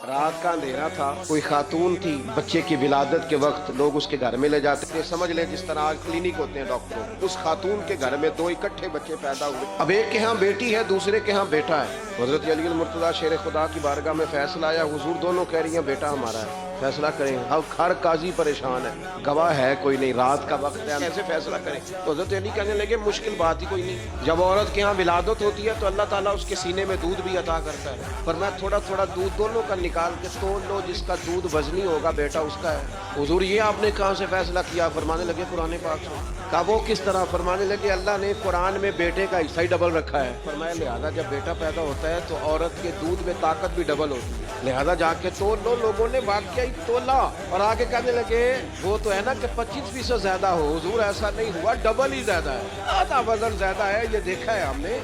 رات کا اندھیرا تھا، کوئی خاتون تھی، بچے کی ولادت کے وقت لوگ اس کے گھر میں لے جاتے تھے، سمجھ لیں جس طرح آج کلینک ہوتے ہیں ڈاکٹروں، اس خاتون کے گھر میں دو اکٹھے بچے پیدا ہوئے۔ اب ایک کے ہاں بیٹی ہے، دوسرے کے ہاں بیٹا ہے۔ حضرت علی المرتضیٰ شیر خدا کی بارگاہ میں فیصلہ آیا، حضور دونوں کہہ رہی ہیں بیٹا ہمارا ہے، فیصلہ کریں۔ اب ہر قاضی پریشان ہے، گواہ ہے کوئی نہیں، رات کا وقت ہے، کیسے فیصلہ کریں؟ تو حضرت علی کہنے لگے مشکل بات ہی کوئی نہیں، جب عورت کے ہاں ولادت ہوتی ہے تو اللہ تعالیٰ اس کے سینے میں دودھ بھی عطا کرتا ہے، فرمایا تھوڑا تھوڑا دودھ دونوں کا نکال کے تول لو، جس کا دودھ وزنی ہوگا بیٹا اس کا ہے۔ حضور یہ آپ نے کہاں سے فیصلہ کیا؟ فرمانے لگے قرآن پاک سے۔ کہا وہ کس طرح؟ فرمانے لگے اللہ نے قرآن میں بیٹے کا حصہ ہی ڈبل رکھا ہے، فرمایا لہذا جب بیٹا پیدا ہوتا ہے تو عورت کے دودھ میں طاقت بھی ڈبل ہوتی ہے، لہذا جا کے تول لو۔ لوگوں نے واقعی تولا اور آگے کہنے لگے وہ تو ہے نا کہ 25% زیادہ ہو، حضور ایسا نہیں ہوا، ڈبل ہی زیادہ ہے، آدھا وزن زیادہ ہے، یہ دیکھا ہے ہم نے۔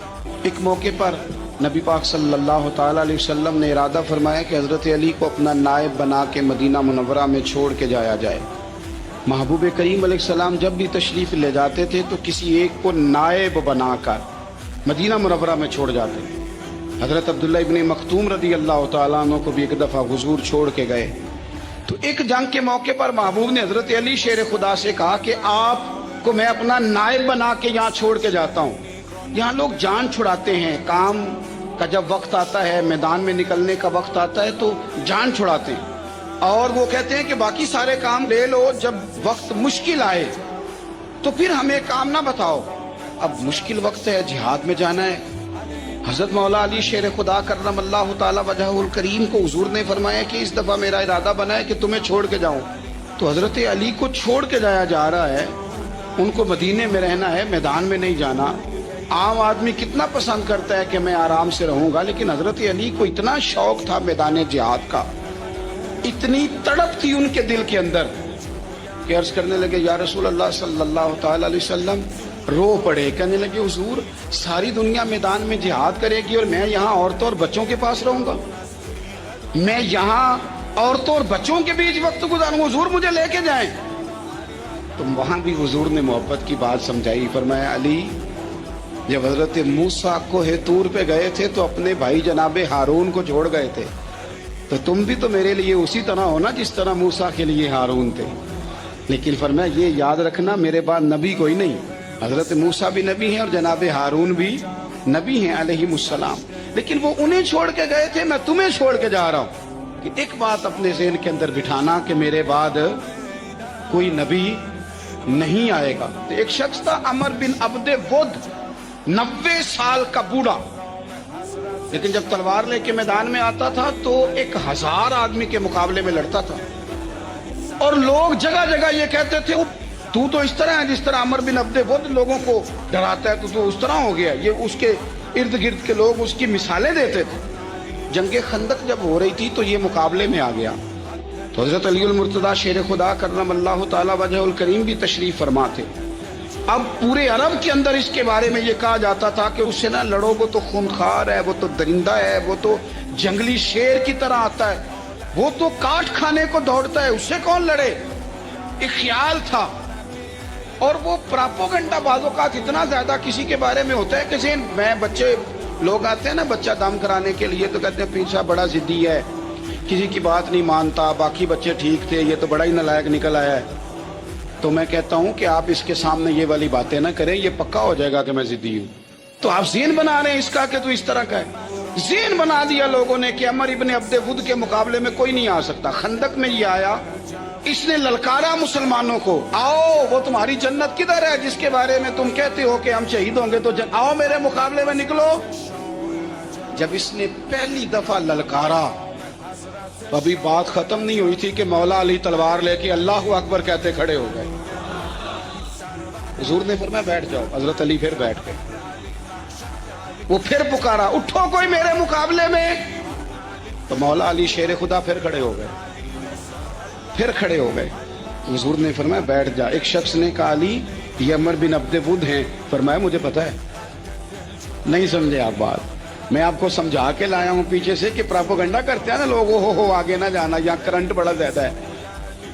ایک موقع پر نبی پاک صلی اللہ تعالیٰ علیہ وسلم نے ارادہ فرمایا کہ حضرت علی کو اپنا نائب بنا کے مدینہ منورہ میں چھوڑ کے جایا جائے۔ محبوب کریم علیہ السلام جب بھی تشریف لے جاتے تھے تو کسی ایک کو نائب بنا کر مدینہ منورہ میں چھوڑ جاتے۔ حضرت عبداللہ ابن مختوم رضی اللہ تعالیٰ عنہ کو بھی ایک دفعہ حضور چھوڑ کے گئے تو ایک جنگ کے موقع پر محبوب نے حضرت علی شیر خدا سے کہا کہ آپ کو میں اپنا نائب بنا کے یہاں چھوڑ کے جاتا ہوں۔ یہاں لوگ جان چھڑاتے ہیں، کام کا جب وقت آتا ہے، میدان میں نکلنے کا وقت آتا ہے تو جان چھڑاتے ہیں، اور وہ کہتے ہیں کہ باقی سارے کام لے لو، جب وقت مشکل آئے تو پھر ہمیں کام نہ بتاؤ۔ اب مشکل وقت ہے، جہاد میں جانا ہے۔ حضرت مولا علی شیر خدا کرم اللہ تعالی وجہہ الکریم کو حضور نے فرمایا کہ اس دفعہ میرا ارادہ بنا ہے کہ تمہیں چھوڑ کے جاؤں۔ تو حضرت علی کو چھوڑ کے جایا جا رہا ہے، ان کو مدینے میں رہنا ہے، میدان میں نہیں جانا۔ عام آدمی کتنا پسند کرتا ہے کہ میں آرام سے رہوں گا، لیکن حضرت علی کو اتنا شوق تھا میدان جہاد کا، اتنی تڑپ تھی ان کے دل کے اندر کہ عرض کرنے لگے یا رسول اللہ صلی اللہ تعالی علیہ وسلم، رو پڑے، کہنے لگے حضور ساری دنیا میدان میں جہاد کرے گی اور میں یہاں عورتوں اور بچوں کے پاس رہوں گا، میں یہاں عورتوں اور بچوں کے بیچ وقت گزاروں، حضور مجھے لے کے جائیں۔ تو وہاں بھی حضور نے محبت کی بات سمجھائی، فرمایا علی جب حضرت موسیٰ کوہ طور پہ گئے تھے تو اپنے بھائی جناب ہارون کو چھوڑ گئے تھے، تو تم بھی تو میرے لیے اسی طرح ہونا جس طرح موسیٰ کے لیے ہارون تھے، لیکن فرمایا یہ یاد رکھنا میرے بعد نبی کوئی نہیں، حضرت موسیٰ بھی نبی ہیں اور جناب ہارون بھی نبی ہیں علیہم السلام، لیکن وہ انہیں چھوڑ کے گئے تھے، میں تمہیں چھوڑ کے جا رہا ہوں۔ کہ ایک بات اپنے ذہن کے اندر بٹھانا کہ میرے بعد کوئی نبی نہیں آئے گا۔ تو ایک شخص تھا عمر بن عبد ود، 90 سال کا بوڑھا، لیکن جب تلوار لے کے میدان میں آتا تھا تو 1000 آدمی کے مقابلے میں لڑتا تھا، اور لوگ جگہ جگہ یہ کہتے تھے تو اس طرح ہے جس طرح عمر بن عبد ود لوگوں کو ڈراتا ہے، تو اس طرح ہو گیا۔ یہ اس کے ارد گرد کے لوگ اس کی مثالیں دیتے تھے۔ جنگ خندق جب ہو رہی تھی تو یہ مقابلے میں آ گیا، تو حضرت علی المرتضیٰ شیر خدا کرم اللہ تعالی وجہ الکریم بھی تشریف فرما تھے۔ اب پورے عرب کے اندر اس کے بارے میں یہ کہا جاتا تھا کہ اس سے نہ لڑو، وہ تو خونخوار ہے، وہ تو درندہ ہے، وہ تو جنگلی شیر کی طرح آتا ہے، وہ تو کاٹ کھانے کو دوڑتا ہے، اس سے کون لڑے۔ ایک خیال تھا، اور وہ پراپوگنڈا بعض اوقات اتنا زیادہ کسی کے بارے میں ہوتا ہے کہ میں بچے لوگ آتے ہیں نا بچہ دم کرانے کے لیے تو کہتے ہیں پیر صاحب بڑا ضدی ہے، کسی کی بات نہیں مانتا، باقی بچے ٹھیک تھے، یہ تو بڑا ہی نالائق نکل آیا ہے۔ تو میں کہتا ہوں کہ آپ اس کے سامنے یہ والی باتیں نہ کریں، یہ پکا ہو جائے گا کہ میں ضدی ہوں۔ تو آپ ذہن بنا رہے ہیں اس کا کہ تو اس طرح کا ہے، ذہن بنا دیا لوگوں نے کہ عمر ابن عبد ود کے مقابلے میں کوئی نہیں آ سکتا۔ خندق میں یہ آیا، اس نے للکارا مسلمانوں کو، آؤ وہ تمہاری جنت کدھر ہے جس کے بارے میں تم کہتے ہو کہ ہم شہید ہوں گے، تو آؤ میرے مقابلے میں نکلو۔ جب اس نے پہلی دفعہ للکارا، ابھی بات ختم نہیں ہوئی تھی کہ مولا علی تلوار لے کے اللہ اکبر کہتے کھڑے ہو گئے۔ حضور نے فرمایا بیٹھ جاؤ، حضرت علی پھر بیٹھ گئے۔ وہ پھر پکارا اٹھو کوئی میرے مقابلے میں، تو مولا علی شیر خدا پھر کھڑے ہو گئے، پھر کھڑے ہو گئے۔ حضور نے فرمایا بیٹھ جا۔ ایک شخص نے کہا علی یہ عمر بن عبد ود ہیں، فرمایا مجھے پتا ہے۔ نہیں سمجھے آپ بات، میں آپ کو سمجھا کے لایا ہوں پیچھے سے کہ پراپوگنڈا کرتے ہیں نا لوگ، ہو آگے نہ جانا، یہاں کرنٹ بڑا زیادہ ہے،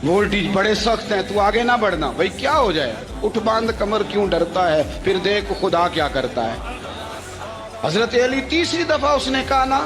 وولٹیج بڑے سخت ہیں، تو آگے نہ بڑھنا۔ بھائی کیا ہو جائے، اٹھ باندھ کمر کیوں ڈرتا ہے، پھر دیکھ خدا کیا کرتا ہے۔ حضرت علی تیسری دفعہ اس نے کہا نا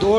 2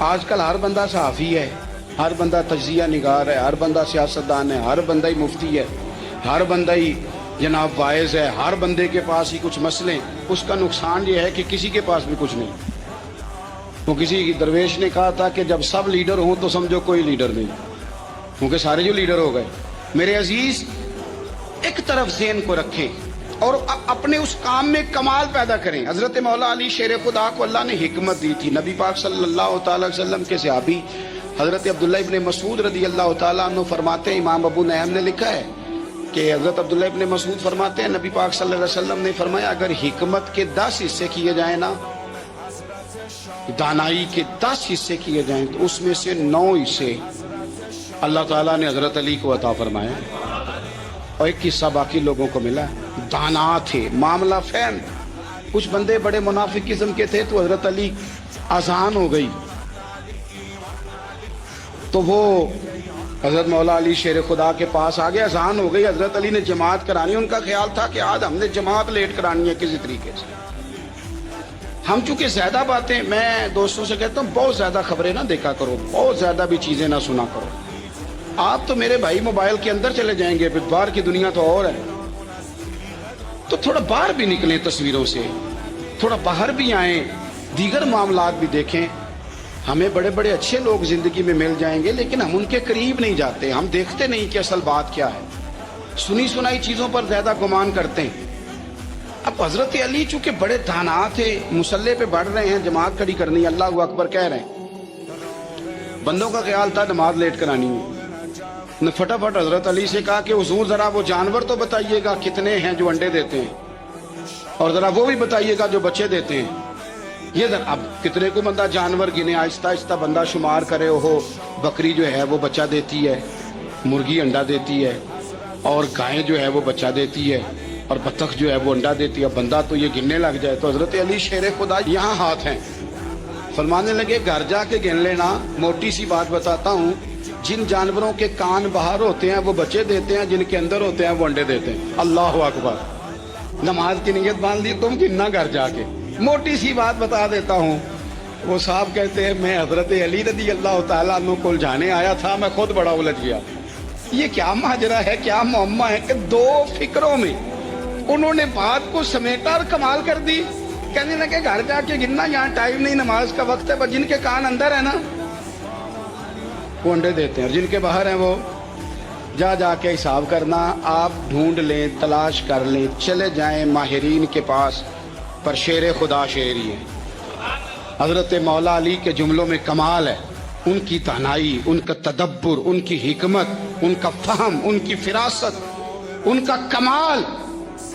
آج کل ہر بندہ صحافی ہے، ہر بندہ تجزیہ نگار ہے، ہر بندہ سیاستدان ہے، ہر بندہ ہی مفتی ہے، ہر بندہ ہی جناب واعظ ہے، ہر بندے کے پاس ہی کچھ مسئلے. اس کا نقصان یہ ہے کہ کسی کے پاس بھی کچھ نہیں. وہ کسی درویش نے کہا تھا کہ جب سب لیڈر ہوں تو سمجھو کوئی لیڈر نہیں، کیونکہ سارے جو لیڈر ہو گئے. میرے عزیز، ایک طرف ذہن کو رکھیں اور اپنے اس کام میں کمال پیدا کریں. حضرت مولا علی شیر خدا کو اللہ نے حکمت دی تھی. نبی پاک صلی اللہ تعالی وسلم کے صحابی حضرت عبداللہ ابن مسعود رضی اللہ تعالیٰ عنہ فرماتے ہیں، امام ابو نعیم نے لکھا ہے کہ حضرت عبداللہ ابن مسعود فرماتے ہیں نبی پاک صلی اللہ علیہ وسلم نے فرمایا اگر حکمت کے 10 حصے کیے جائیں نا، دانائی کے 10 حصے کیے جائیں تو اس میں سے 9 حصے اللہ تعالیٰ نے حضرت علی کو عطا فرمایا اور ایک حصہ باقی لوگوں کو ملا. دانا تھے، معاملہ فہم. کچھ بندے بڑے منافق قسم کے تھے تو حضرت علی آسان ہو گئی تو وہ حضرت مولا علی شیر خدا کے پاس آگے، اذان ہو گئی، حضرت علی نے جماعت کرانی. ان کا خیال تھا کہ آج ہم نے جماعت لیٹ کرانی ہے کسی طریقے سے. ہم چونکہ زیادہ باتیں، میں دوستوں سے کہتا ہوں بہت زیادہ خبریں نہ دیکھا کرو، بہت زیادہ بھی چیزیں نہ سنا کرو. آپ تو میرے بھائی موبائل کے اندر چلے جائیں گے، پھر باہر کی دنیا تو اور ہے. تو تھوڑا باہر بھی نکلیں تصویروں سے، تھوڑا باہر بھی آئیں، دیگر معاملات بھی دیکھیں. ہمیں بڑے بڑے اچھے لوگ زندگی میں مل جائیں گے لیکن ہم ان کے قریب نہیں جاتے، ہم دیکھتے نہیں کہ اصل بات کیا ہے، سنی سنائی چیزوں پر زیادہ گمان کرتے ہیں. اب حضرت علی چونکہ بڑے دانا تھے، مسلح پہ بڑھ رہے ہیں، جماعت کھڑی کرنی ہے، اللہ اکبر کہہ رہے ہیں. بندوں کا خیال تھا نماز لیٹ کرانی ہے. نے فٹافٹ حضرت علی سے کہا کہ حضور ذرا وہ جانور تو بتائیے گا کتنے ہیں جو انڈے دیتے ہیں، اور ذرا وہ بھی بتائیے گا جو بچے دیتے ہیں. یہ اب کتنے کو بندہ جانور گنے، آہستہ آہستہ بندہ شمار کرے. ہو بکری جو ہے وہ بچہ دیتی ہے، مرغی انڈا دیتی ہے، اور گائے جو ہے وہ بچہ دیتی ہے، اور بطخ جو ہے وہ انڈا دیتی ہے. بندہ تو یہ گننے لگ جائے. تو حضرت علی شیر خدا یہاں ہاتھ ہیں، فرمانے لگے گھر جا کے گن لینا. موٹی سی بات بتاتا ہوں، جن جانوروں کے کان باہر ہوتے ہیں وہ بچے دیتے ہیں، جن کے اندر ہوتے ہیں وہ انڈے دیتے ہیں. اللہ اکبر. نماز کی نیت باندھ لی تم، گننا گھر جا کے. موٹی سی بات بتا دیتا ہوں. وہ صاحب کہتے ہیں میں حضرت علی رضی اللہ تعالیٰ عنہ کو الجھانے آیا تھا، میں خود بڑا الجھ گیا. یہ کیا ماجرا ہے، کیا معمہ ہے کہ 2 فکروں میں انہوں نے بات کو سمیٹا اور کمال کر دی. کہنے لگے گھر جا کے گننا، یہاں ٹائم نہیں، نماز کا وقت ہے. پر جن کے کان اندر ہے نا وہ انڈے دیتے ہیں، اور جن کے باہر ہیں وہ جا جا کے حساب کرنا. آپ ڈھونڈ لیں، تلاش کر لیں، چلے جائیں ماہرین کے پاس، پر شیر خدا شیر ہی ہے. حضرت مولا علی کے جملوں میں کمال ہے. ان کی تنہائی، ان کا تدبر، ان کی حکمت، ان کا فہم، ان کی فراست، ان کا کمال.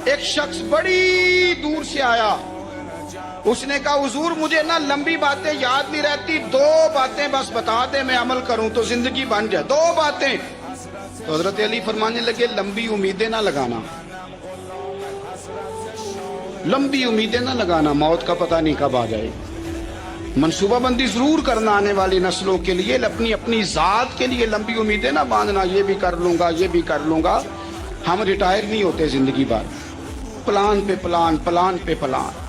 ایک شخص بڑی دور سے آیا، اس نے کہا حضور مجھے نا لمبی باتیں یاد نہیں رہتی، 2 باتیں بس بتا دیں میں عمل کروں تو زندگی بن جائے. 2 باتیں. تو حضرت علی فرمانے لگے لمبی امیدیں نہ لگانا، لمبی امیدیں نہ لگانا، موت کا پتہ نہیں کب آ جائے. منصوبہ بندی ضرور کرنا آنے والی نسلوں کے لیے، اپنی ذات کے لیے لمبی امیدیں نہ باندھنا، یہ بھی کر لوں گا، یہ بھی کر لوں گا. ہم ریٹائر نہیں ہوتے زندگی بھر، پلان پہ پلان، پلان پہ پلان.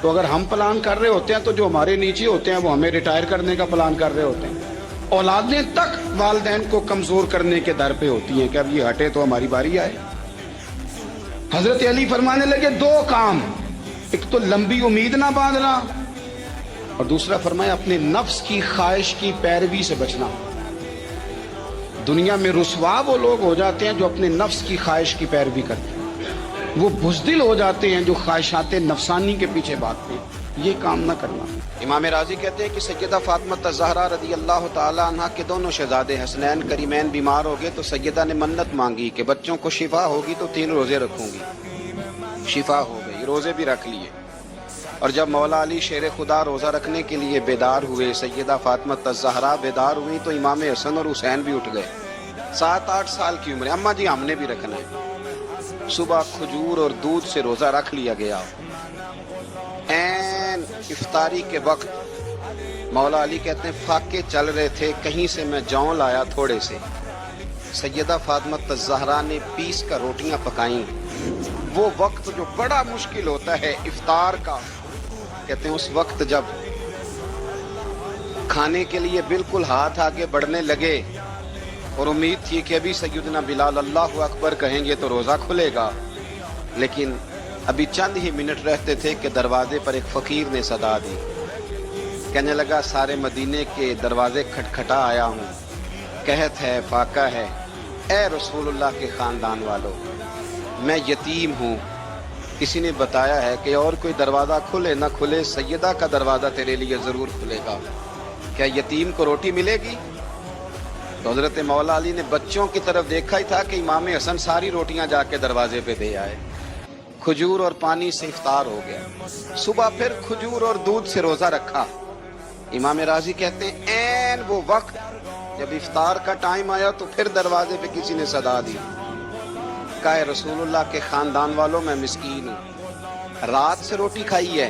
تو اگر ہم پلان کر رہے ہوتے ہیں تو جو ہمارے نیچے ہوتے ہیں وہ ہمیں ریٹائر کرنے کا پلان کر رہے ہوتے ہیں. اولادیں تک والدین کو کمزور کرنے کے در پہ ہوتی ہیں کہ اب یہ ہٹے تو ہماری باری آئے. حضرت علی فرمانے لگے 2 کام، ایک تو لمبی امید نہ باندھنا، اور دوسرا فرمایا اپنے نفس کی خواہش کی پیروی سے بچنا. دنیا میں رسوا وہ لوگ ہو جاتے ہیں جو اپنے نفس کی خواہش کی پیروی کرتے ہیں، وہ بزدل ہو جاتے ہیں جو خواہشات نفسانی کے پیچھے بھاگتے ہیں. یہ کام نہ کرنا. امام راضی کہتے ہیں کہ سیدہ فاطمہ الزہرا رضی اللہ تعالی عنہ کے دونوں شہزادے حسنین کریمین بیمار ہو گئے تو سیدہ نے منت مانگی کہ بچوں کو شفا ہوگی تو 3 روزے رکھوں گی. شفا ہو گئی، روزے بھی رکھ لیے. اور جب مولا علی شیر خدا روزہ رکھنے کے لیے بیدار ہوئے، سیدہ فاطمہ الزہرا بیدار ہوئی تو امام حسن اور حسین بھی اٹھ گئے. 7-8 سال کی عمر. اماں جی ہم نے بھی رکھنا ہے. صبح کھجور اور دودھ سے روزہ رکھ لیا گیا. این افطاری کے وقت مولا علی کہتے ہیں فاقے چل رہے تھے، کہیں سے میں جوں لایا تھوڑے سے. سیدہ فاطمہ الزہرا نے 20 کا روٹیاں پکائیں. وہ وقت جو بڑا مشکل ہوتا ہے افطار کا، کہتے ہیں اس وقت جب کھانے کے لیے بالکل ہاتھ آگے بڑھنے لگے اور امید تھی کہ ابھی سیدنا بلال اللہ اکبر کہیں گے تو روزہ کھلے گا، لیکن ابھی چند ہی منٹ رہتے تھے کہ دروازے پر ایک فقیر نے صدا دی۔ کہنے لگا سارے مدینے کے دروازے کھٹکھٹا آیا ہوں، قحط ہے، فاقہ ہے، اے رسول اللہ کے خاندان والو، میں یتیم ہوں، کسی نے بتایا ہے کہ اور کوئی دروازہ کھلے نہ کھلے سیدہ کا دروازہ تیرے لیے ضرور کھلے گا، کیا یتیم کو روٹی ملے گی؟ تو حضرت مولا علی نے بچوں کی طرف دیکھا ہی تھا کہ امام حسن ساری روٹیاں جا کے دروازے پہ دے آئے، کھجور اور پانی سے افطار ہو گیا۔ صبح پھر کھجور اور دودھ سے روزہ رکھا۔ امام راضی کہتے ہیں این وہ وقت جب افطار کا ٹائم آیا تو پھر دروازے پہ کسی نے صدا دی، کہا رسول اللہ کے خاندان والوں میں مسکین ہوں، رات سے روٹی کھائی ہے،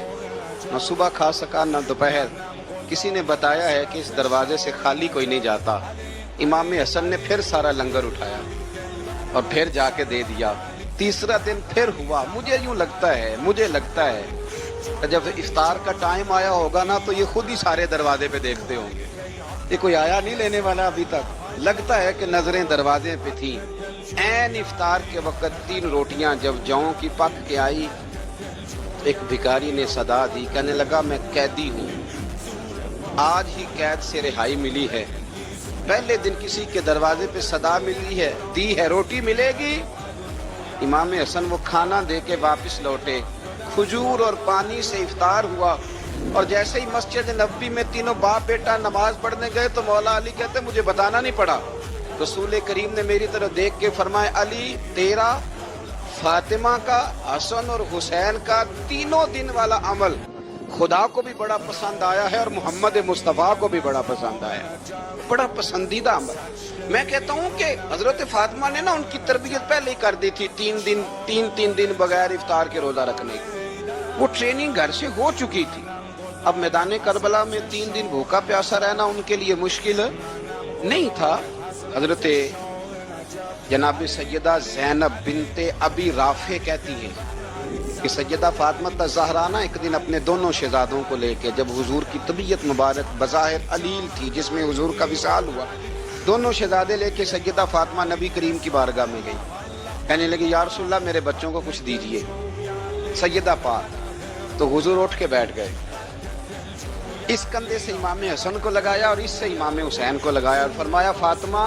نہ صبح کھا سکا نہ دوپہر، کسی نے بتایا ہے کہ اس دروازے سے خالی کوئی نہیں جاتا۔ امام حسن نے پھر سارا لنگر اٹھایا اور پھر جا کے دے دیا۔ تیسرا دن پھر ہوا۔ مجھے لگتا ہے کہ جب افطار کا ٹائم آیا ہوگا نا تو یہ خود ہی سارے دروازے پہ دیکھتے ہوں گے، یہ کوئی آیا نہیں لینے والا ابھی تک، لگتا ہے کہ نظریں دروازے پہ تھیں۔ این افطار کے وقت 3 روٹیاں جب جاؤں کی پک کے آئی، ایک بھکاری نے صدا دی، کہنے لگا میں قیدی ہوں، آج ہی قید سے رہائی ملی ہے، پہلے دن کسی کے دروازے پہ صدا ملی ہے، دی ہے روٹی ملے گی۔ امام حسن وہ کھانا دے کے واپس لوٹے، کھجور اور پانی سے افطار ہوا، اور جیسے ہی مسجد نبوی میں تینوں باپ بیٹا نماز پڑھنے گئے تو مولا علی کہتے مجھے بتانا نہیں پڑا، رسول کریم نے میری طرف دیکھ کے فرمایا علی تیرا، فاطمہ کا، حسن اور حسین کا 3 دن والا عمل خدا کو بھی بڑا پسند آیا ہے اور محمد مصطفیٰ کو بھی بڑا پسند آیا، بڑا پسندیدہ عمل۔ میں کہتا ہوں کہ حضرت فاطمہ نے نا ان کی تربیت پہلے ہی کر دی تھی، 3 دن بغیر افطار کے روزہ رکھنے کی، وہ ٹریننگ گھر سے ہو چکی تھی۔ اب میدان کربلا میں 3 دن بھوکا پیاسا رہنا ان کے لیے مشکل نہیں تھا۔ حضرت جناب سیدہ زینب بنت ابی رافع کہتی ہے کہ سیدہ فاطمہ الزہرا نا ایک دن اپنے دونوں شہزادوں کو لے کے، جب حضور کی طبیعت مبارک بظاہر علیل تھی جس میں حضور کا وصال ہوا، دونوں شہزادے لے کے سیدہ فاطمہ نبی کریم کی بارگاہ میں گئی، کہنے لگی یا رسول اللہ میرے بچوں کو کچھ دیجئے۔ سیدہ پاک تو حضور اٹھ کے بیٹھ گئے، اس کندھے سے امام حسن کو لگایا اور اس سے امام حسین کو لگایا اور فرمایا فاطمہ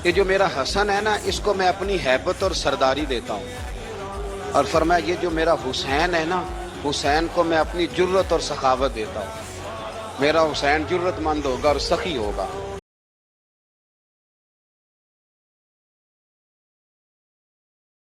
یہ جو میرا حسن ہے نا اس کو میں اپنی ہیبت اور سرداری دیتا ہوں، اور فرمایا یہ جو میرا حسین ہے نا حسین کو میں اپنی جرت اور سخاوت دیتا ہوں، میرا حسین جرت مند ہوگا اور سخی ہوگا۔